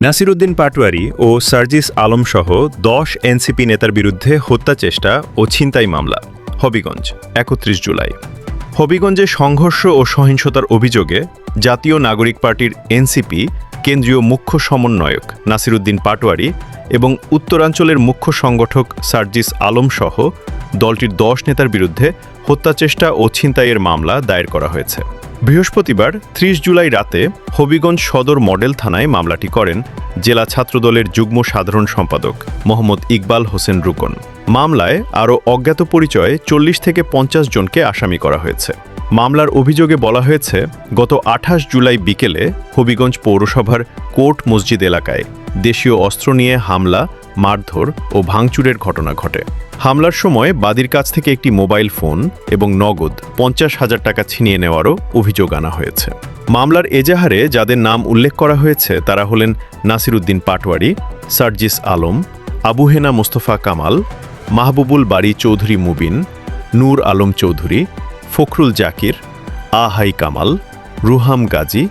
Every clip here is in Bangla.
নাসিরউদ্দিন পাটোয়ারী ও সার্জিস আলমসহ ১০ এনসিপি নেতার বিরুদ্ধে হত্যা চেষ্টা ও ছিনতাই মামলা। হবিগঞ্জ ৩১ জুলাই। হবিগঞ্জে সংঘর্ষ ও সহিংসতার অভিযোগে জাতীয় নাগরিক পার্টির এনসিপি কেন্দ্রীয় মুখ্য সমন্বয়ক নাসিরউদ্দিন পাটোয়ারী এবং উত্তরাঞ্চলের মুখ্য সংগঠক সার্জিস আলমসহ দলটির ১০ নেতার বিরুদ্ধে হত্যাচেষ্টা ও ছিনতাইয়ের মামলা দায়ের করা হয়েছে। বৃহস্পতিবার ৩০ জুলাই রাতে হবিগঞ্জ সদর মডেল থানায় মামলাটি করেন জেলা ছাত্রদলের যুগ্ম সাধারণ সম্পাদক মোহাম্মদ ইকবাল হোসেন রুকন। মামলায় আরও অজ্ঞাত পরিচয়ে ৪০ থেকে ৫০ জনকে আসামি করা হয়েছে। মামলার অভিযোগে বলা হয়েছে, গত ২৮ জুলাই বিকেলে হবিগঞ্জ পৌরসভার কোর্ট মসজিদ এলাকায় দেশীয় অস্ত্র নিয়ে হামলা, মারধর ও ভাঙচুরের ঘটনা ঘটে। হামলার সময় বাদীর কাছ থেকে একটি মোবাইল ফোন এবং নগদ ৫০,০০০ টাকা ছিনিয়ে নেওয়ারও অভিযোগ আনা হয়েছে। মামলার এজাহারে যাদের নাম উল্লেখ করা হয়েছে তারা হলেন নাসিরউদ্দিন পাটোয়ারী, সার্জিস আলম, আবু হেনা মোস্তফা কামাল, মাহবুবুল বারী চৌধুরী মুবিন, নূর আলম চৌধুরী, ফখরুল জাকির, আহাই কামাল, রুহাম গাজী,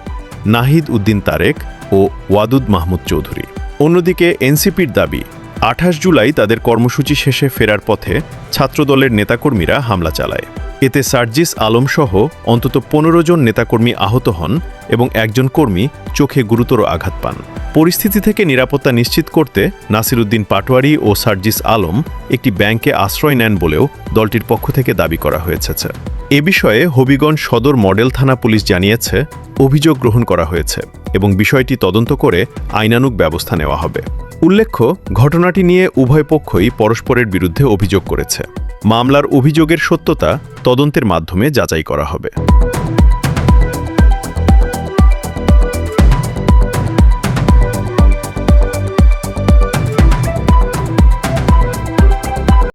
নাহিদ উদ্দিন তারেক ও ওয়াদুদ মাহমুদ চৌধুরী। অন্যদিকে এনসিপির দাবি, ২৮ জুলাই তাদের কর্মসূচি শেষে ফেরার পথে ছাত্রদলের নেতাকর্মীরা হামলা চালায়। এতে সার্জিস আলমসহ অন্তত ১৫ জন নেতাকর্মী আহত হন এবং একজন কর্মী চোখে গুরুতর আঘাত পান। পরিস্থিতি থেকে নিরাপত্তা নিশ্চিত করতে নাসিরউদ্দিন পাটোয়ারী ও সার্জিস আলম একটি ব্যাংকে আশ্রয় নেন বলেও দলটির পক্ষ থেকে দাবি করা হয়েছে। এ বিষয়ে হবিগঞ্জ সদর মডেল থানা পুলিশ জানিয়েছে, অভিযোগ গ্রহণ করা হয়েছে এবং বিষয়টি তদন্ত করে আইনানুগ ব্যবস্থা নেওয়া হবে। উল্লেখ্য, ঘটনাটি নিয়ে উভয় পক্ষই পরস্পরের বিরুদ্ধে অভিযোগ করেছে। মামলার অভিযোগের সত্যতা তদন্তের মাধ্যমে যাচাই করা হবে।